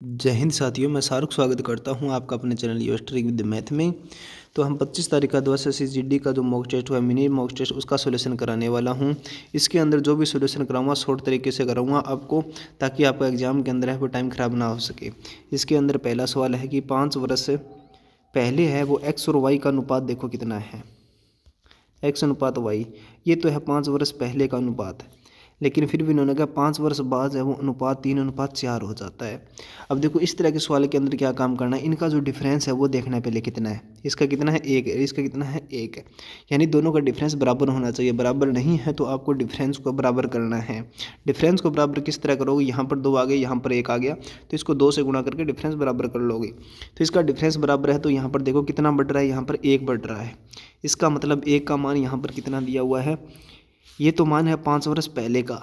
जय हिंद साथियों, मैं शाहरुख स्वागत करता हूं आपका अपने channel your trick with math में। तो हम 25 तारीख का 280 का जो मॉक टेस्ट हुआ, मिनी मॉक टेस्ट, उसका सोल्यूशन कराने वाला हूं। इसके अंदर जो भी सोल्यूशन कराऊंगा शॉर्ट तरीके से कराऊंगा आपको, ताकि आपका एग्जाम के अंदर है वो टाइम ख़राब ना हो सके। इसके अंदर पहला सवाल है कि 5 वर्ष पहले है वो एक्स और वाई का अनुपात देखो कितना है। एक्स अनुपात वाई, ये तो है 5 वर्ष पहले का अनुपात, लेकिन फिर भी इन्होंने कहा 5 वर्ष बाद है वो अनुपात 3:4 हो जाता है। अब देखो इस तरह के सवाल के अंदर क्या काम करना है, इनका जो डिफरेंस है वो देखना है पहले कितना है। इसका कितना है, 1 है, इसका कितना है, 1 है, यानी दोनों का डिफरेंस बराबर होना चाहिए। बराबर नहीं है तो आपको डिफरेंस को बराबर करना है। डिफरेंस को बराबर किस तरह करोगे, यहाँ पर 2 आ गए, यहाँ पर 1 आ गया, तो इसको 2 से गुणा करके डिफरेंस बराबर कर लोगे। तो इसका डिफरेंस बराबर है तो यहाँ पर देखो कितना बढ़ रहा है, यहाँ पर 1 बढ़ रहा है। इसका मतलब 1 का मान यहाँ पर कितना दिया हुआ है, ये तो मान है 5 वर्ष पहले का।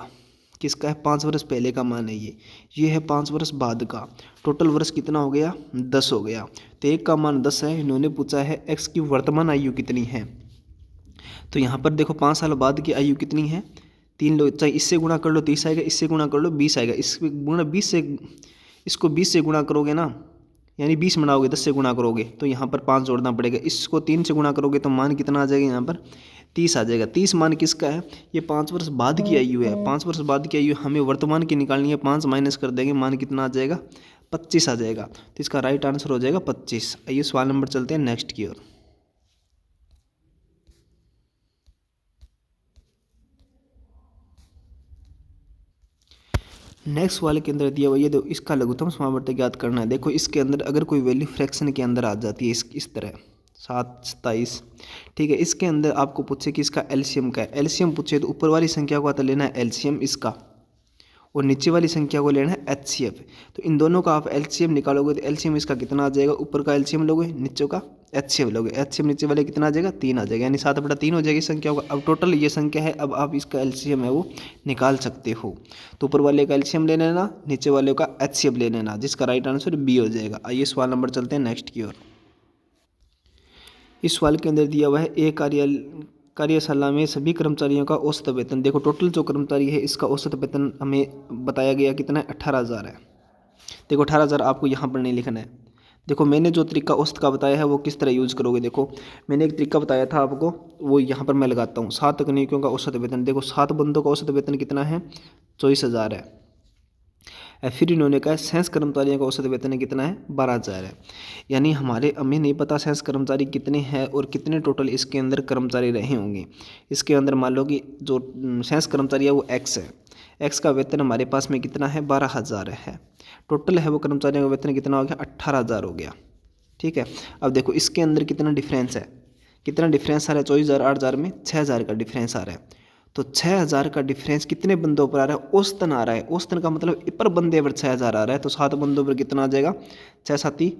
किसका है, 5 वर्ष पहले का मान है ये है 5 वर्ष बाद का। टोटल वर्ष कितना हो गया, 10 हो गया। तो 1 का मान 10 है। इन्होंने पूछा है एक्स की वर्तमान आयु कितनी है, तो यहाँ पर देखो 5 साल बाद की आयु कितनी है, 3 लो, चाहे इससे गुणा कर लो 30 आएगा, इससे गुणा कर लो 20 आएगा, इस गुणा 20 से, इसको 20 से गुणा करोगे ना, यानी 20 बनाओगे, 10 से गुणा करोगे तो यहाँ पर 5 जोड़ना पड़ेगा। इसको 3 से गुणा करोगे तो मान कितना आ जाएगा, यहाँ पर 30 आ जाएगा। 30 मान किसका है, ये 5 वर्ष बाद की आयु है। 5 वर्ष बाद की आयु हमें वर्तमान की निकालनी है, 5 माइनस कर देंगे, मान कितना आ जाएगा, 25 आ जाएगा। तो इसका राइट आंसर हो जाएगा 25। आइए सवाल नंबर चलते हैं नेक्स्ट की ओर। नेक्स्ट सवाल के अंदर दिया हुआ ये, तो इसका लघुत्तम समावर्तक ज्ञात करना है। देखो इसके अंदर अगर कोई वैल्यू फ्रैक्शन के अंदर आ जाती है इस तरह 7, 27, ठीक है, इसके अंदर आपको पूछे कि इसका एलसीएम क्या है। एलसीएम पूछे तो ऊपर वाली संख्या को आता लेना है एलसीएम इसका, और नीचे वाली संख्या को लेना है एचसीएफ। तो इन दोनों का आप एलसीएम निकालोगे तो एलसीएम इसका कितना आ जाएगा, ऊपर का एलसीएम लोगे, नीचे का एचसीएफ लोगे, एचसीएफ नीचे वाले कितना आ जाएगा, 3 आ जाएगा, यानी 7/3 हो जाएगी संख्या का। अब टोटल ये संख्या है, अब आप इसका एलसीएम है वो निकाल सकते हो। तो ऊपर वाले का एलसीएम ले लेना, नीचे वाले का एचसीएफ ले लेना, जिसका राइट आंसर बी हो जाएगा। आइए सवाल नंबर चलते हैं नेक्स्ट की ओर। इस सवाल के अंदर दिया हुआ है एक कार्यशाला में सभी कर्मचारियों का औसत वेतन। देखो टोटल जो कर्मचारी है इसका औसत वेतन हमें बताया गया कितना है, 18,000 है। देखो 18,000 आपको यहाँ पर नहीं लिखना है। देखो मैंने जो तरीका औसत का बताया है वो किस तरह यूज करोगे, देखो मैंने एक तरीका बताया था आपको, वो यहाँ पर मैं लगाता हूँ। 7 तकनीकियों का औसत वेतन, देखो 7 बंदों का औसत वेतन कितना है, 24,000 है। फिर इन्होंने कहा सेंस कर्मचारियों का औसत वेतन कितना है, 12,000 है। यानी हमें नहीं पता सेंस कर्मचारी कितने हैं और कितने टोटल इसके अंदर कर्मचारी रहे होंगे। इसके अंदर मान लो कि जो सेंस कर्मचारी है वो एक्स है, एक्स का वेतन हमारे पास में कितना है, 12,000 है। टोटल है वो कर्मचारियों का वेतन कितना हो गया, 18,000 हो गया। ठीक है, अब देखो इसके अंदर कितना डिफरेंस है, कितना डिफरेंस आ रहा है, 24,000 8,000 में 6,000 का डिफरेंस आ रहा है। तो 6,000 का डिफरेंस कितने बंदों पर आ रहा है, औसतन आ रहा है। औसतन का मतलब पर बंदे पर 6,000 आ रहा है, तो 7 बंदों पर कितना आ जाएगा, 6 7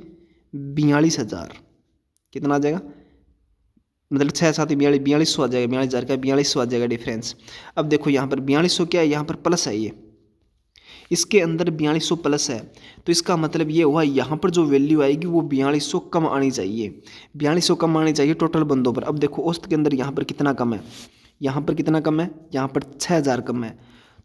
42,000, कितना आ जाएगा, मतलब 6 7 42 4200 आ जाएगा, 42,000 का 4200 आ जाएगा डिफरेंस। अब देखो यहाँ पर 4200 क्या है, यहाँ पर प्लस है, ये इसके अंदर 4200 प्लस है, तो इसका मतलब ये हुआ यहाँ पर जो वैल्यू आएगी वो 4200 कम आनी चाहिए, 4200 कम आनी चाहिए टोटल बंदों पर। अब देखो औसत के अंदर यहाँ पर कितना कम है, यहाँ पर कितना कम है, यहाँ पर 6,000 कम है।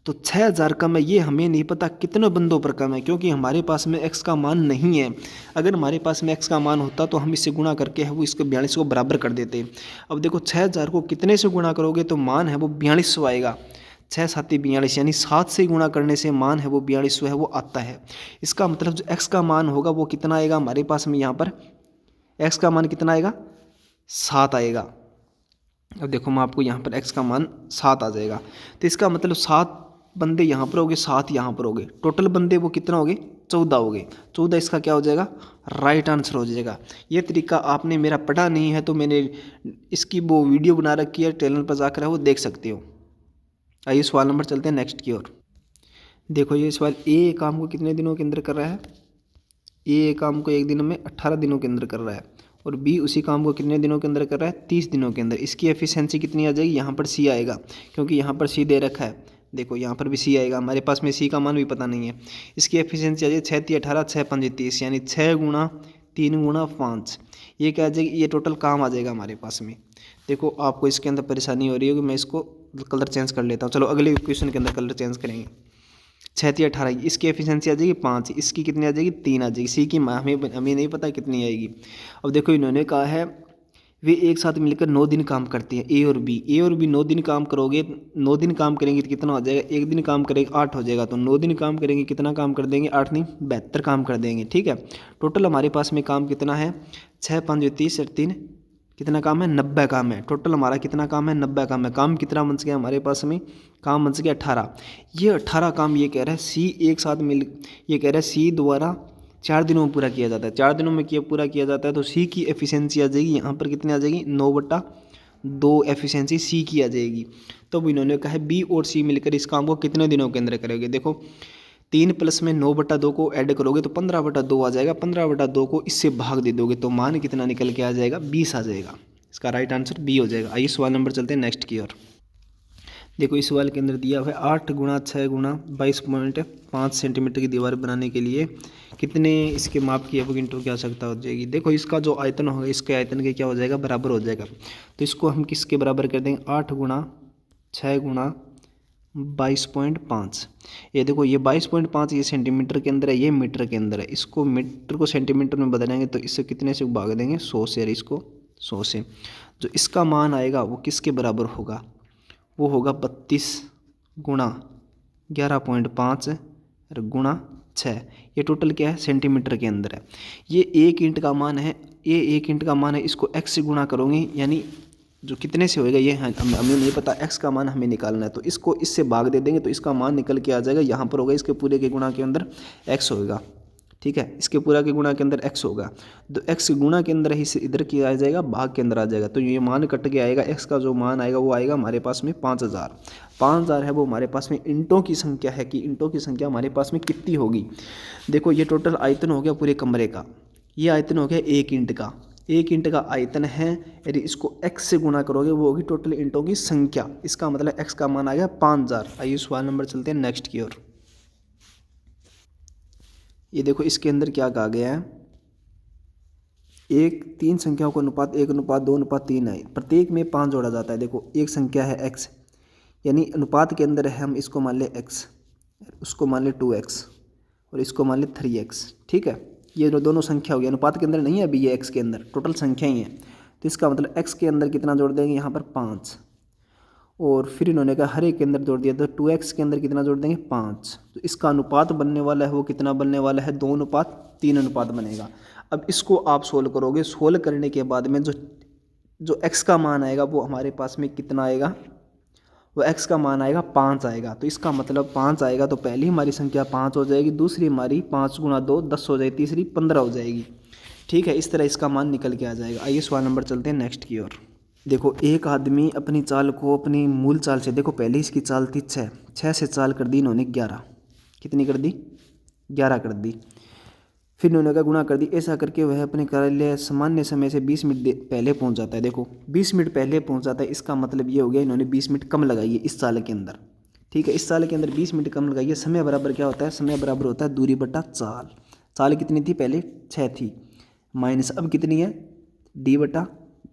तो 6,000 कम है, ये हमें नहीं पता कितने बंदों पर कम है, क्योंकि हमारे पास में एक्स का मान नहीं है। अगर हमारे पास में एक्स का मान होता तो हम इससे गुणा करके है वो इसको 42 को बराबर कर देते। अब देखो 6,000 को कितने से गुणा करोगे तो मान है वो 4200 आएगा। 6 7 42, यानी 7 से गुणा करने से मान है वो 4200 है वो आता है। इसका मतलब जो एक्स का मान होगा वो कितना आएगा हमारे पास में, यहाँ पर एक्स का मान कितना आएगा, 7 आएगा। अब देखो मैं आपको यहाँ पर x का मान 7 आ जाएगा, तो इसका मतलब 7 बंदे यहाँ पर होगे, 7 यहाँ पर होगे, टोटल बंदे वो कितना होगे, 14 होगे। 14 इसका क्या हो जाएगा, राइट आंसर हो जाएगा। ये तरीका आपने मेरा पढ़ा नहीं है तो मैंने इसकी वो वीडियो बना रखी है, चैनल पर जाकर है वो देख सकते हो। आइए सवाल नंबर चलते हैं नेक्स्ट की ओर। देखो ये सवाल ए काम को कितने दिनों के अंदर कर रहा है, ए काम को एक दिन में 18 दिनों के अंदर कर रहा है, और बी उसी काम को कितने दिनों के अंदर कर रहा है, 30 दिनों के अंदर। इसकी एफिशिएंसी कितनी आ जाएगी, यहाँ पर सी आएगा, क्योंकि यहाँ पर सी दे रखा है। देखो यहाँ पर भी सी आएगा, हमारे पास में सी का मान भी पता नहीं है। इसकी एफिशिएंसी आ जाएगी 6 3 18, 6 5 30, यानी 6 गुणा 3 गुणा 5, ये क्या आ जाएगी, ये टोटल काम आ जाएगा हमारे पास में। देखो आपको इसके अंदर परेशानी हो रही होगी, मैं इसको कलर चेंज कर लेता हूँ। चलो अगले क्वेश्चन के अंदर कलर चेंज करेंगे। 6 × 18, इसकी एफिशिएंसी आ जाएगी 5, इसकी कितनी आ जाएगी 3 आ जाएगी। सी की हमें नहीं पता कितनी आएगी। अब देखो इन्होंने कहा है वे एक साथ मिलकर 9 दिन काम करते हैं, ए और बी 9 दिन काम करोगे, 9 दिन काम करेंगे तो कितना हो जाएगा, एक दिन काम करेंगे 8 हो जाएगा, तो 9 दिन काम करेंगे कितना काम कर देंगे, 8 नहीं 72 काम कर देंगे। ठीक है, टोटल हमारे पास में काम कितना है, 6 5 30 और 3 कितना काम है, 90 काम है। टोटल हमारा कितना काम है, 90 काम है। काम कितना बच गया हमारे पास में, काम बच गया 18। ये 18 काम ये कह रहा है सी एक साथ मिल, ये कह रहा है सी द्वारा 4 दिनों में पूरा किया जाता है, 4 दिनों में पूरा किया जाता है, तो सी की एफिशिएंसी आ जाएगी यहाँ पर कितनी आ जाएगी, 9/2 एफिशिएंसी सी की आ जाएगी। तो इन्होंने कहा है बी और सी मिलकर इस काम को कितने दिनों के अंदर करेंगे। देखो 3 प्लस में 9/2 को ऐड करोगे तो 15/2 आ जाएगा, 15/2 को इससे भाग दे दोगे तो मान कितना निकल के आ जाएगा, 20 आ जाएगा। इसका राइट आंसर बी हो जाएगा। आइए सवाल नंबर चलते हैं नेक्स्ट की ओर। देखो इस सवाल के अंदर दिया हुआ है 8 × 6 × 22.5 सेंटीमीटर की दीवार बनाने के लिए कितने इसके माप की एवोगेंट्रो की आवश्यकता हो जाएगी। देखो इसका जो आयतन होगा इसके आयतन के क्या हो जाएगा, बराबर हो जाएगा। तो इसको हम किसके बराबर कर देंगे, 8 × 6 × 22.5। ये देखो ये 22.5 ये सेंटीमीटर के अंदर है, ये मीटर के अंदर है। इसको मीटर को सेंटीमीटर में बदलेंगे तो इससे कितने से भाग देंगे, 100 से, और इसको 100 से। जो इसका मान आएगा वो किसके बराबर होगा, वो होगा 32 × 11.5 और गुणा 6। ये टोटल क्या है, सेंटीमीटर के अंदर है। ये 1 इंच का मान है, ये 1 इंच का मान है, इसको x से गुणा करोगे यानी जो कितने से होएगा ये हमें नहीं पता, x का मान हमें निकालना है। तो इसको इससे भाग दे देंगे तो इसका मान निकल के आ जाएगा, यहाँ पर होगा इसके पूरे के गुणा के अंदर x होगा। ठीक है, इसके पूरा के गुणा के अंदर x होगा, तो x गुणा के अंदर ही इधर की आ जाएगा, भाग के अंदर आ जाएगा, तो ये मान कट के आएगा। x का जो मान आएगा वो आएगा हमारे पास में 5000 है, वो हमारे पास में इंटों की संख्या है कि इंटों की संख्या हमारे पास में कितनी होगी। देखो ये टोटल आयतन हो गया पूरे कमरे का, ये आयतन हो गया 1 इंट का, 1 इंट का आयतन है। यदि इसको x से गुणा करोगे वो होगी टोटल इंटों की संख्या, इसका मतलब x का मान आ गया 5000। आइए सवाल नंबर चलते हैं नेक्स्ट की ओर। ये देखो इसके अंदर क्या कहा गया है, 3 संख्याओं का अनुपात 1:2:3 है, प्रत्येक में 5 जोड़ा जाता है। देखो एक संख्या है x, यानी अनुपात के अंदर है, हम इसको मान ले x, उसको मान ले 2x और इसको मान ले 3x। ठीक है, ये जो दोनों संख्या हो गई, अनुपात के अंदर नहीं है अभी, ये x के अंदर टोटल संख्या ही है, तो इसका मतलब x के अंदर कितना जोड़ देंगे, यहाँ पर 5, और फिर इन्होंने कहा हर एक के अंदर जोड़ दिया, तो 2x के अंदर कितना जोड़ देंगे, 5। तो इसका अनुपात बनने वाला है वो कितना बनने वाला है, 2:3 अनुपात बनेगा। अब इसको आप सोल्व करोगे, सोल्व करने के बाद में जो x का मान आएगा वो हमारे पास में कितना आएगा, वो x का मान आएगा 5 आएगा। तो इसका मतलब 5 आएगा, तो पहली हमारी संख्या 5 हो जाएगी, दूसरी हमारी 5 × 2 10 हो जाएगी, तीसरी 15 हो जाएगी। ठीक है, इस तरह इसका मान निकल के आ जाएगा। आइए सवाल नंबर चलते हैं नेक्स्ट की ओर। देखो एक आदमी अपनी चाल को अपनी मूल चाल से, देखो पहले इसकी चाल थी 6 से चाल कर दी इन्होंने 11, कितनी कर दी, 11 कर दी। फिर इन्होंने का गुणा कर दी, ऐसा करके वह अपने कार्यालय सामान्य समय से 20 मिनट पहले पहुंच जाता है। देखो 20 मिनट पहले पहुंच जाता है, इसका मतलब ये हो गया इन्होंने 20 मिनट कम लगाई है इस साल के अंदर। ठीक है, इस साल के अंदर 20 मिनट कम लगाई है। समय बराबर क्या होता है, समय बराबर होता है दूरी बटा चाल। चाल कितनी थी पहले, 6 थी, माइनस अब कितनी है, d बटा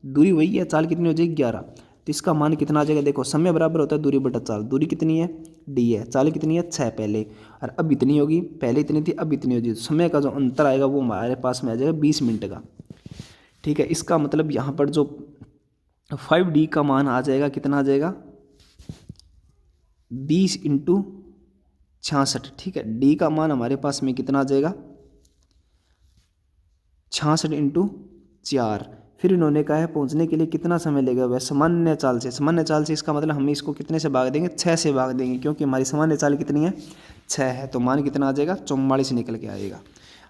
दूरी वही है, चाल कितनी हो जाएगी 11, तो इसका मान कितना आ जाएगा। देखो समय बराबर होता है दूरी बटा चाल, दूरी कितनी है, d है, चाल कितनी है 6 पहले, और अब इतनी होगी, पहले इतनी थी अब इतनी होगी, तो समय का जो अंतर आएगा वो हमारे पास में आ जाएगा 20 मिनट का। ठीक है, इसका मतलब यहाँ पर जो 5d का मान आ जाएगा, कितना आ जाएगा, 20 × 66। ठीक है, d का मान हमारे पास में कितना आ जाएगा, 66 × 4। फिर इन्होंने कहा है पहुंचने के लिए कितना समय लगेगा, वह सामान्य चाल से, सामान्य चाल से इसका मतलब हम इसको कितने से भाग देंगे, 6 से भाग देंगे, क्योंकि हमारी सामान्य चाल कितनी है, 6 है, तो मान कितना आ जाएगा, 44 निकल के आएगा।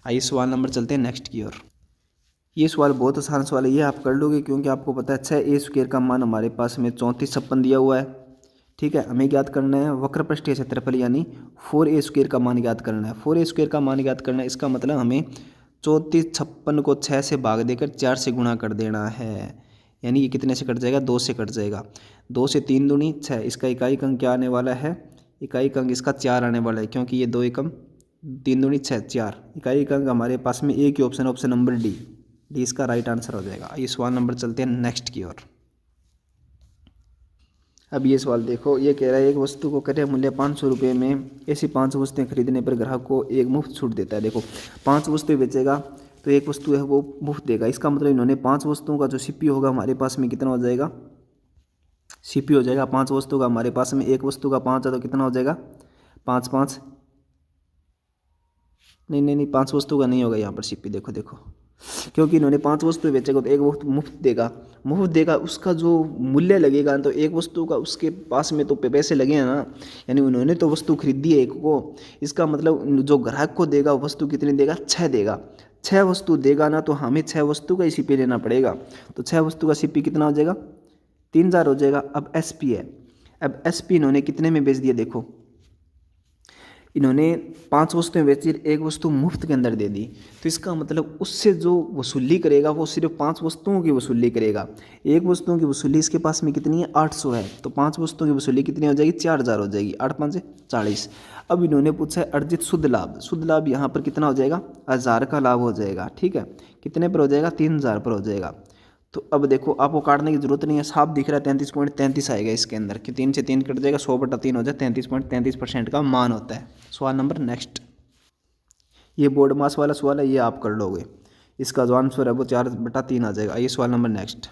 आइए सवाल नंबर चलते हैं नेक्स्ट की ओर। ये सवाल बहुत आसान सवाल है, ये आप कर लोगे क्योंकि आपको पता है 6a² का मान हमारे पास में 3456 दिया हुआ है। ठीक है, हमें ज्ञात करना है वक्र पृष्ठीय क्षेत्रफल यानी 4a² का मान ज्ञात करना है। 4a² का मान ज्ञात करना है, इसका मतलब हमें 3456 को 6 से भाग देकर 4 से गुणा कर देना है, यानी ये कितने से कट जाएगा, 2 से कट जाएगा। 2 से 3 दूनी 6, इसका इकाई अंक क्या आने वाला है, इकाई अंक इसका 4 आने वाला है, क्योंकि ये 2 एकम 3 दूनी 6, 4 इकाई अंक हमारे पास में एक ही ऑप्शन नंबर डी इसका राइट आंसर हो जाएगा। ये सवाल नंबर चलते हैं नेक्स्ट की ओर। अब ये सवाल देखो, ये कह रहा है एक वस्तु को क्रय मूल्य 500 रुपये में ऐसी 5 वस्तुएं खरीदने पर ग्राहक को एक मुफ्त छूट देता है। देखो 5 वस्तुएं बेचेगा तो एक वस्तु है वो मुफ्त देगा। इसका मतलब इन्होंने 5 वस्तुओं का जो सीपी होगा हमारे पास में कितना हो जाएगा, सीपी हो जाएगा 5 वस्तु का हमारे पास में, एक वस्तु का 5 है तो कितना हो जाएगा 5 5, नहीं नहीं नहीं 5 वस्तु का नहीं होगा यहाँ पर सीपी। देखो देखो, क्योंकि इन्होंने 5 वस्तु बेचेगा तो एक वस्तु मुफ्त देगा, मुफ्त देगा उसका जो मूल्य लगेगा तो एक वस्तु का उसके पास में तो पैसे लगे हैं ना, यानी उन्होंने तो वस्तु खरीदी है एक को, इसका मतलब जो ग्राहक को देगा वस्तु कितनी देगा, 6 देगा। 6 वस्तु देगा ना तो हमें 6 वस्तु का ही सीपी लेना पड़ेगा, तो 6 वस्तु का सीपी कितना हो जाएगा 3000 हो जाएगा। अब एसपी है, अब एसपी इन्होंने कितने में बेच दिया, देखो इन्होंने 5 वस्तुएं बेची, एक वस्तु मुफ्त के अंदर दे दी, तो इसका मतलब उससे जो वसूली करेगा वो सिर्फ 5 वस्तुओं की वसूली करेगा। एक वस्तुओं की वसूली इसके पास में कितनी है 800 है, तो 5 वस्तुओं की वसूली कितनी हो जाएगी 4000 हो जाएगी, 8 5 40। अब इन्होंने पूछा है अर्जित शुद्ध लाभ, शुद्ध लाभ यहाँ पर कितना हो जाएगा 1000 का लाभ हो जाएगा, ठीक है, कितने पर हो जाएगा 3000 पर हो जाएगा। तो अब देखो आपको काटने की जरूरत नहीं है, साफ दिख रहा है 33.33 आएगा इसके अंदर कि 3 से 3 कट जाएगा, 100/3 हो जाए, 33.33% का मान होता है। सवाल नंबर नेक्स्ट, ये बोर्ड मास वाला सवाल है, ये आप कर लोगे, इसका जो आंसर है वो 4/3 आ जाएगा। आइए सवाल नंबर नेक्स्ट,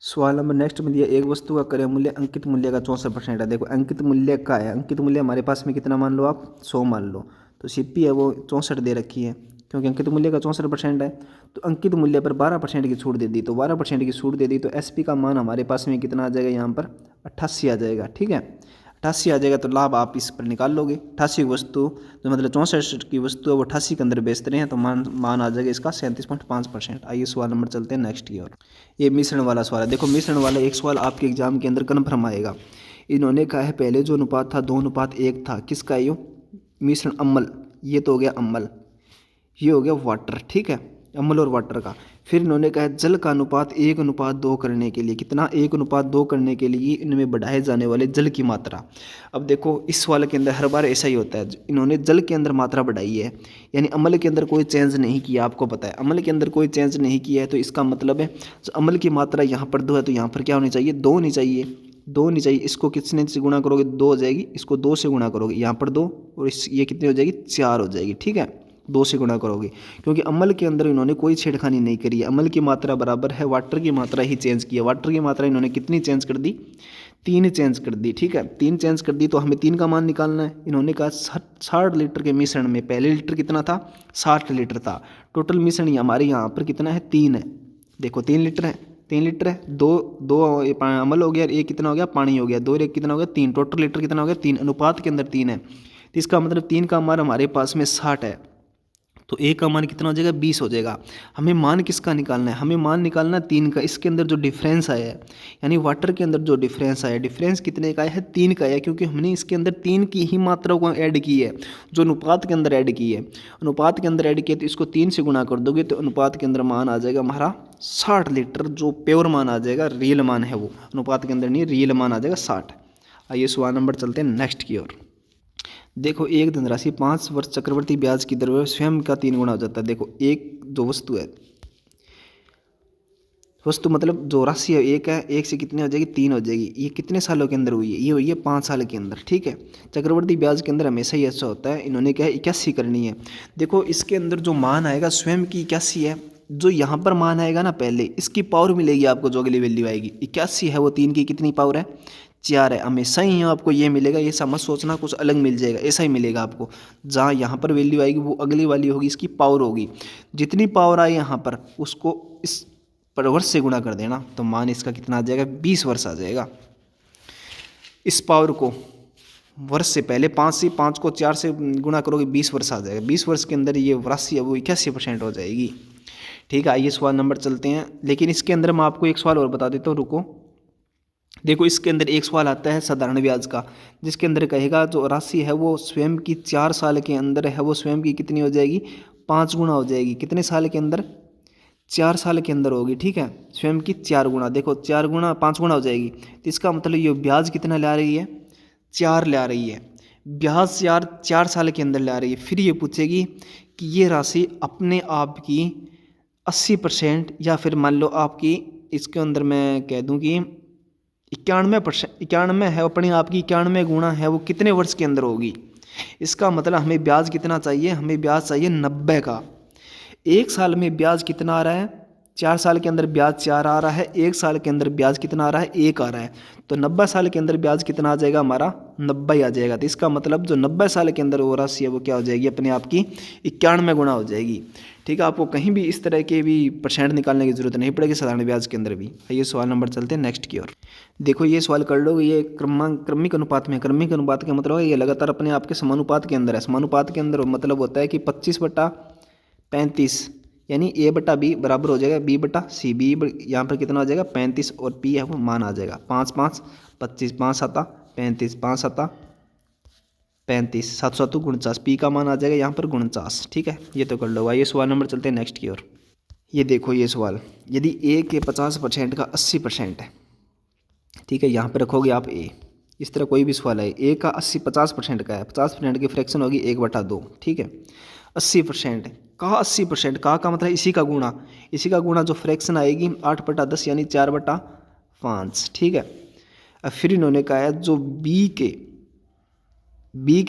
सवाल नंबर नेक्स्ट में दिया एक वस्तु का क्रय मूल्य अंकित मूल्य का 64% है। देखो अंकित मूल्य का है, अंकित मूल्य हमारे पास में कितना मान लो आप 100 मान लो, तो सीपी है वो 64 दे रखी है, क्योंकि अंकित मूल्य का 64% है, तो अंकित मूल्य पर 12% की छूट दे दी, तो 12% की छूट दे दी तो एसपी का मान हमारे पास में कितना आ जाएगा यहाँ पर 88 आ जाएगा, ठीक है 88 आ जाएगा। तो लाभ आप इस पर निकाल लोगे, 88 की वस्तु जो मतलब 64 की वस्तु है वो 88 के अंदर बेचते रहे हैं, तो मान आ जाएगा इसका 37.5%। आइए सवाल नंबर चलते हैं नेक्स्ट की ओर, ये मिश्रण वाला सवाल है। देखो मिश्रण वाला एक सवाल आपके एग्जाम के अंदर कन्फर्म आएगा। इन्होंने कहा है पहले जो अनुपात था 2:1 था, किसका है ये मिश्रण अम्ल, ये तो हो गया अम्ल, ये हो गया वाटर, ठीक है अम्ल और वाटर का। फिर इन्होंने कहा जल का अनुपात 1:2 करने के लिए, कितना 1:2 करने के लिए इनमें बढ़ाए जाने वाले जल की मात्रा। अब देखो इस सवाल के अंदर हर बार ऐसा ही होता है, इन्होंने जल के अंदर मात्रा बढ़ाई है, यानी अम्ल के अंदर कोई चेंज नहीं किया, आपको पता है अम्ल के अंदर कोई चेंज नहीं किया है, तो इसका मतलब है अम्ल की मात्रा यहाँ पर 2 है तो यहाँ पर क्या होनी चाहिए 2 होनी चाहिए, 2 होनी चाहिए। इसको कितने से गुणा करोगे 2 हो जाएगी, इसको 2 से गुणा करोगे यहाँ पर 2, और इस ये कितनी हो जाएगी 4 हो जाएगी, ठीक है 2 से गुणा करोगे, क्योंकि अम्ल के अंदर इन्होंने कोई छेड़खानी नहीं करी है, अम्ल की मात्रा बराबर है वाटर की मात्रा ही चेंज की है। वाटर की मात्रा इन्होंने कितनी चेंज कर दी 3 चेंज कर दी, ठीक है 3 चेंज कर दी, तो हमें 3 का मान निकालना है। इन्होंने कहा 60 लीटर के मिश्रण में पहले लीटर कितना था 60 लीटर था, टोटल मिश्रण हमारे यहाँ पर कितना है 3 है, देखो 3 लीटर है, 3 लीटर है, दो अम्ल हो गया, एक कितना हो गया पानी हो गया, 2 एक कितना हो गया 3, टोटल लीटर कितना हो गया 3, अनुपात के अंदर 3 है, तो इसका मतलब 3 का मान हमारे पास में 60 है, तो ए का मान कितना हो जाएगा 20 हो जाएगा। हमें मान किसका निकालना है, हमें मान निकालना 3 का, इसके अंदर जो डिफरेंस आया है यानी वाटर के अंदर जो डिफरेंस आया है, डिफरेंस कितने का है 3 का है, क्योंकि हमने इसके अंदर 3 की ही मात्रा को ऐड की है जो अनुपात के अंदर ऐड की है, अनुपात के अंदर ऐड किया तो इसको 3 से गुणा कर दोगे तो अनुपात के अंदर मान आ जाएगा हमारा 60 लीटर, जो प्योर मान आ जाएगा, रियल मान है वो, अनुपात के अंदर नहीं रियल मान आ जाएगा 60। आइए सवाल नंबर चलते हैं नेक्स्ट की ओर। देखो एक धनराशि 5 वर्ष चक्रवर्ती ब्याज की दर स्वयं का 3 गुना हो जाता है। देखो एक जो वस्तु है, वस्तु मतलब जो राशि है एक है, एक से कितनी हो जाएगी 3 हो जाएगी, ये कितने सालों के अंदर हुई है, ये हुई है 5 साल के अंदर, ठीक है। चक्रवर्ती ब्याज के अंदर हमेशा ही ऐसा होता है, इन्होंने क्या है 81 करनी है। देखो इसके अंदर जो मान आएगा स्वयं की 81 है, जो यहाँ पर मान आएगा ना पहले इसकी पावर मिलेगी आपको, जो अगली वैल्यू आएगी 81 है वो 3 की कितनी पावर है 4 है, हमेशा ही आपको ये मिलेगा, ये समझ सोचना कुछ अलग मिल जाएगा, ऐसा ही मिलेगा आपको। जहाँ यहाँ पर वैल्यू आएगी वो अगली वाली होगी, इसकी पावर होगी, जितनी पावर आए यहाँ पर उसको इस पर वर्ष से गुणा कर देना, तो मान इसका कितना आ जाएगा 20 वर्ष आ जाएगा। इस पावर को वर्ष से पहले 5 को 4 से गुणा करोगे 20 वर्ष आ जाएगा, 20 वर्ष के अंदर ये राशि है वो 81% हो जाएगी, ठीक है। आइए सवाल नंबर चलते हैं, लेकिन इसके अंदर मैं आपको एक सवाल और बता देता हूँ, रुको। देखो इसके अंदर एक सवाल आता है साधारण ब्याज का, जिसके अंदर कहेगा जो राशि है वो स्वयं की 4 साल के अंदर है वो स्वयं की कितनी हो जाएगी 5 गुना हो जाएगी, कितने साल के अंदर 4 साल के अंदर होगी, ठीक है, स्वयं की 4 गुना, देखो 4 गुना 5 गुना हो जाएगी, तो इसका मतलब ये ब्याज कितना ला रही है 4 ला रही है, ब्याज 4 साल के अंदर ला रही है। फिर ये पूछेगी कि ये राशि अपने आप की 80% या फिर मान लो आपकी इसके अंदर मैं कह दूँ कि 91 है, अपने आप की 91 गुणा है, वो कितने वर्ष के अंदर होगी। इसका मतलब हमें ब्याज कितना चाहिए, हमें ब्याज चाहिए 90 का। एक साल में ब्याज कितना आ रहा है, 4 साल के अंदर ब्याज 4 आ रहा है, एक साल के अंदर ब्याज कितना आ रहा है, 1 आ रहा है। तो 90 साल के अंदर ब्याज कितना आ जाएगा, हमारा 90 आ जाएगा। तो इसका मतलब जो 90 साल के अंदर वो राशि है वो क्या हो जाएगी, अपने आप की 91 गुणा हो जाएगी। ठीक है, आपको कहीं भी इस तरह के भी परसेंट निकालने की जरूरत नहीं पड़ेगी साधारण ब्याज के अंदर भी। ये सवाल नंबर चलते हैं नेक्स्ट की ओर। देखो ये सवाल कर लो, ये क्रमिक अनुपात में। क्रमिक अनुपात का मतलब है ये लगातार अपने आप के समानुपात के अंदर है। समानुपात के अंदर मतलब होता है कि 25/35 यानी A/B बराबर हो जाएगा B/C। बी यहाँ पर कितना हो जाएगा 35 और P है वो मान आ जाएगा 5×5 25, 5×7 35, 5×7 35, 7×7 49, P का मान आ जाएगा यहाँ पर 49। ठीक है, ये तो कर लो। आइए सवाल नंबर चलते हैं नेक्स्ट की ओर। ये देखो ये सवाल, यदि A के 50% का 80% है, ठीक है, यहाँ पर रखोगे आप A। इस तरह कोई भी सवाल है, A का 50% का है, 50% की फ्रैक्शन होगी 1/2। ठीक है, 80% कहा, 80% कहा का मतलब इसी का गुणा, इसी का गुणा जो फ्रैक्शन आएगी 8/10 यानी 4/5। ठीक है, अब फिर इन्होंने कहा है जो B के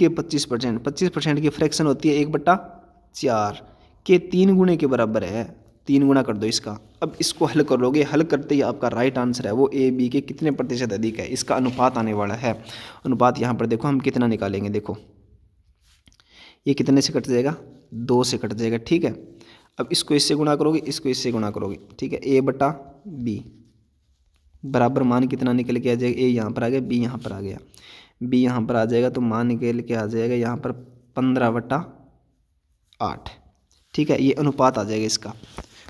25% की फ्रैक्शन होती है 1/4 के 3 गुणे के बराबर है। 3 गुना कर दो इसका। अब इसको हल करोगे, हल करते ही आपका राइट आंसर है वो A/B के कितने प्रतिशत अधिक है, इसका अनुपात आने वाला है। अनुपात यहाँ पर देखो हम कितना निकालेंगे, देखो ये कितने से कट जाएगा, 2 से कट जाएगा। ठीक है, अब इसको इससे गुणा करोगे, इसको इससे गुणा करोगे। ठीक है, A/B बराबर मान कितना निकल के आ जाएगा, A यहाँ पर आ गया, B यहाँ पर आ गया, B यहाँ पर आ जाएगा, तो मान निकल के आ जाएगा यहाँ पर 15/8। ठीक है, ये अनुपात आ जाएगा इसका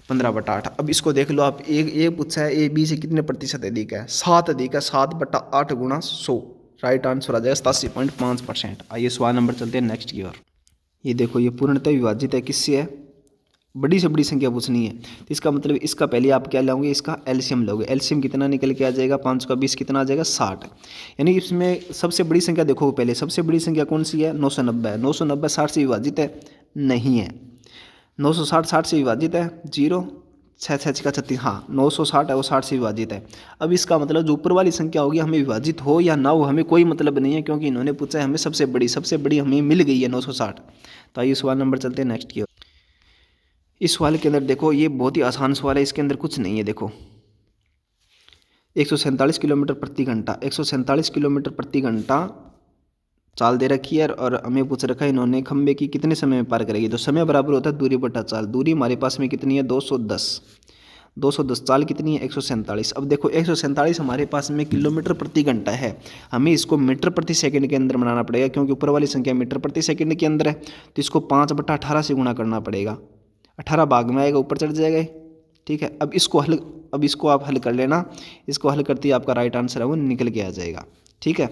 15/8। अब इसको देख लो आप, एक पूछा है A/B से कितने प्रतिशत अधिक है, 7 अधिक है, 7/8 गुणा 100। राइट आंसर आ जाएगा 87.5%। आइए सवाल नंबर चलते हैं नेक्स्ट की ओर। ये देखो ये पूर्णतः विभाजित है, किससे है, बड़ी से बड़ी संख्या पूछनी है। तो इसका मतलब इसका पहले आप क्या लोगे, इसका एलसीएम लोगे। एलसीएम कितना निकल के आ जाएगा, 5 का 20 कितना आ जाएगा 60। यानी इसमें सबसे बड़ी संख्या देखो पहले, सबसे बड़ी संख्या कौन सी है, 990 है। 990 60 से विभाजित है, नहीं है। 960 60 से विभाजित है, 0 6 6 का 36, हाँ 960 है वो 60 से विभाजित है। अब इसका मतलब जो ऊपर वाली संख्या होगी हमें विभाजित हो या ना हो हमें कोई मतलब नहीं है, क्योंकि इन्होंने पूछा है हमें सबसे बड़ी हमें मिल गई है 960। तो आइए सवाल नंबर चलते हैं नेक्स्ट की ओर। इस सवाल के अंदर देखो ये बहुत ही आसान सवाल है, इसके अंदर कुछ नहीं है। देखो 147 किलोमीटर प्रति घंटा, 147 किलोमीटर प्रति घंटा चाल दे रखी है और हमें पूछ रखा है इन्होंने खंबे की कितने समय में पार करेगी। तो समय बराबर होता है दूरी बटा चाल। दूरी हमारे पास में कितनी है 210 चाल कितनी है 147। अब देखो 147 हमारे पास में किलोमीटर प्रति घंटा है, हमें इसको मीटर प्रति सेकंड के अंदर बनाना पड़ेगा, क्योंकि ऊपर वाली संख्या मीटर प्रति सेकंड के अंदर है। तो इसको 5/18 से गुणा करना पड़ेगा, 18 भाग में आएगा, ऊपर चढ़ जाएगा। ठीक है, अब इसको आप हल कर लेना, इसको हल करते ही आपका राइट आंसर है वो निकल के आ जाएगा। ठीक है,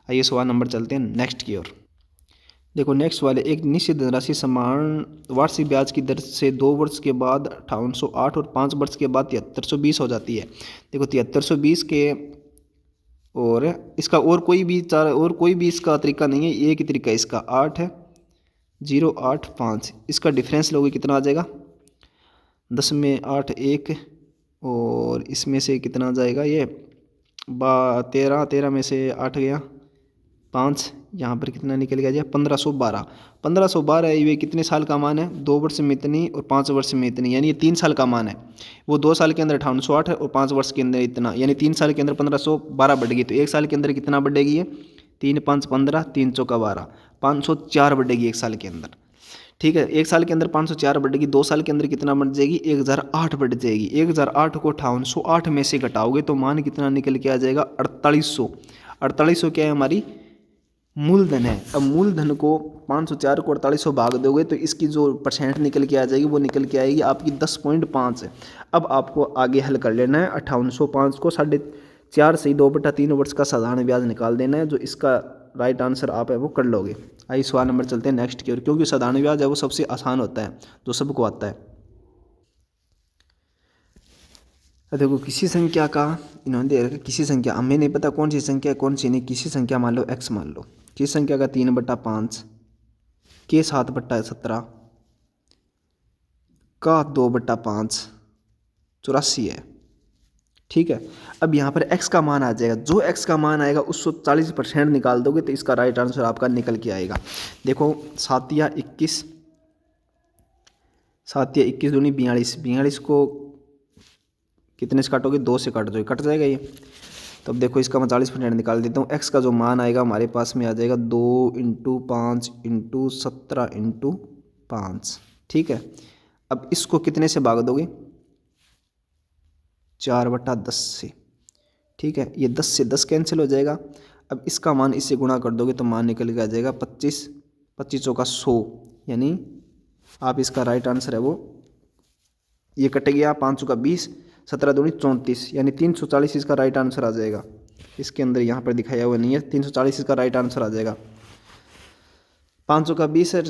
आइए सवाल नंबर चलते हैं नेक्स्ट की ओर। देखो नेक्स्ट वाले, एक निश्चित धनराशि समान वार्षिक ब्याज की दर से 2 वर्ष के बाद 5808 और 5 वर्ष के बाद 7320 हो जाती है। देखो 7320 के, और इसका और कोई भी इसका तरीका नहीं है, एक ही तरीका है इसका, 8 है 085। इसका डिफरेंस लोगे कितना आ जाएगा, 10 में 8 1, और इसमें से कितना आ जाएगा ये 13 में से 8 गया 5, यहाँ पर कितना निकल गया 1512। 1512 ये कितने साल का मान है, 2 वर्ष में इतनी और 5 वर्ष में इतनी, यानी ये 3 साल का मान है। वो 2 साल के अंदर 5808 है और 5 वर्ष के अंदर इतना, यानी 3 साल के अंदर 1512 बढ़ेगी। तो 1 साल के अंदर कितना बढ़ेगी ये, 3 5 15, 3 चौका 12, 504 बढ़ेगी 1 साल के अंदर। ठीक है, 1 साल के अंदर 504 बढ़ेगी, 2 साल के अंदर कितना बढ़ जाएगी 1008 बढ़ जाएगी। 1008 को 5808 में से घटाओगे तो मान कितना निकल के आ जाएगा 4800। 4800 क्या है हमारी मूलधन है। अब मूलधन को 504 को 4800 भाग दोगे तो इसकी जो परसेंट निकल के आ जाएगी वो निकल के आएगी आपकी 10.5 है। अब आपको आगे हल कर लेना है, 5805 को 4.5 से 2/3 वर्ष का साधारण ब्याज निकाल देना है, जो इसका राइट आंसर आप है वो कर लोगे। आइए सवाल नंबर चलते हैं नेक्स्ट की ओर, क्योंकि साधारण ब्याज है वो सबसे आसान होता है, जो सबको आता है। देखो किसी संख्या का इन्होंने दे रखा, किसी संख्या हमें नहीं पता कौन सी संख्या है कौन सी नहीं, किसी संख्या मान लो x मान लो, किसी संख्या का 3/5 के 7/17 का 2/5 84 है। ठीक है। अब यहाँ पर x का मान आ जाएगा, जो x का मान आएगा उसको 40% निकाल दोगे तो इसका राइट आंसर आपका निकल के आएगा। देखो 7 या 21, 7 या 21 दूनी 42, 42 को कितने से काटोगे, 2 से काट दोगे, कट जाएगा ये। तो अब देखो इसका मैं 40% निकाल देता हूँ। x का जो मान आएगा हमारे पास में आ जाएगा 2 × 5 × 17 × 5, ठीक है। अब इसको कितने से भाग दोगे, 4/10 से, ठीक है। ये 10 से 10 कैंसिल हो जाएगा। अब इसका मान इससे गुणा कर दोगे तो मान निकल के आ जाएगा 25, 25 का 100, यानी आप इसका राइट आंसर है वो, ये कट गया, 5 का 20, 17 दूनी 34, यानी 340 इसका राइट आंसर आ जाएगा। इसके अंदर यहाँ पर दिखाया हुआ नहीं है, 340 इसका राइट आंसर आ जाएगा। 500 का 20 है,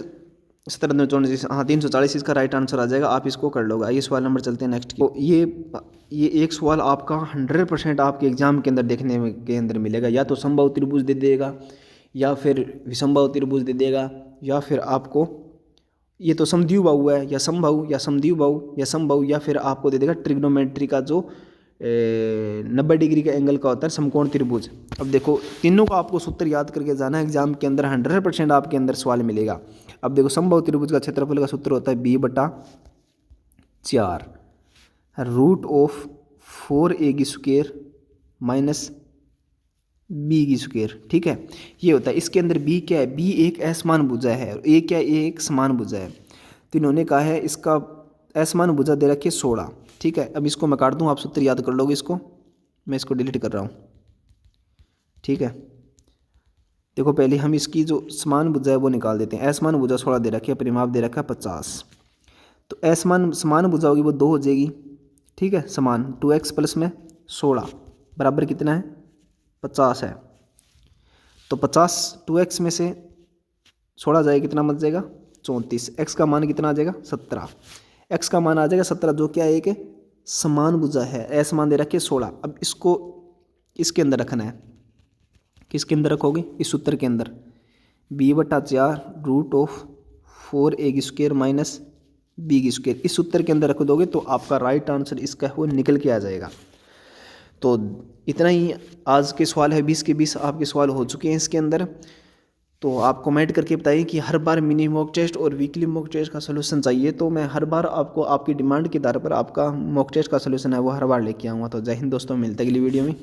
17 दूनी 34, हाँ 340 इसका राइट आंसर आ जाएगा। आप इसको कर लोगे। आइए सवाल नंबर चलते हैं नेक्स्ट की। तो ये एक सवाल आपका 100% आपके एग्जाम के अंदर देखने के अंदर मिलेगा, या तो समबाहु त्रिभुज दे देगा, या फिर विषमबाहु त्रिभुज दे देगा, या फिर आपको ये तो समद्विबाहु है, या समबाहु या समद्विबाहु या समबाहु, या फिर आपको दे देगा ट्रिग्नोमेट्री का जो 90 डिग्री का एंगल का होता है समकोण त्रिभुज। अब देखो तीनों का आपको सूत्र याद करके जाना है, एग्जाम के अंदर 100% आपके अंदर सवाल मिलेगा। अब देखो समबाहु त्रिभुज का क्षेत्रफल का सूत्र होता है b/4 √4a² माइनस b², ठीक है। ये होता है, इसके अंदर b क्या है, b एक असमान भुजा है और a क्या है, a एक समान भुजा है। तो इन्होंने कहा है इसका असमान भुजा दे रखी है 16, ठीक है। अब इसको मैं काट दूं, आप सूत्र याद कर लोगे इसको, मैं इसको डिलीट कर रहा हूँ, ठीक है। देखो पहले हम इसकी जो समान भुजा है वो निकाल देते हैं। असमान भुजा 16 दे रखी है, परिमाप दे रखा है 50, तो समान भुजा होगी वो 2 हो जाएगी, ठीक है। समान 2x प्लस में 16 बराबर कितना है, 50 है। तो 50 2x में से 16 जाएगा, कितना बच जाएगा, 34। x का मान कितना आ जाएगा, 17। x का मान आ जाएगा 17, जो क्या है, एक समान भुजा है, असमान दे रखे 16। अब इसको इसके अंदर रखना है, किसके अंदर रखोगे, इस सूत्र के अंदर, b/4 √4a² माइनस b², इस सूत्र के अंदर रख दोगे तो आपका राइट आंसर इसका वो निकल के आ जाएगा। तो इतना ही आज के सवाल है, 20 के 20 आपके सवाल हो चुके हैं इसके अंदर। तो आप कमेंट करके बताइए कि हर बार मिनी मॉक टेस्ट और वीकली मॉक टेस्ट का सलूशन चाहिए, तो मैं हर बार आपको आपकी डिमांड के आधार पर आपका मॉक टेस्ट का सलूशन है वो हर बार लेके आऊँगा। तो जय हिंद दोस्तों, मिलते हैं अगली वीडियो में।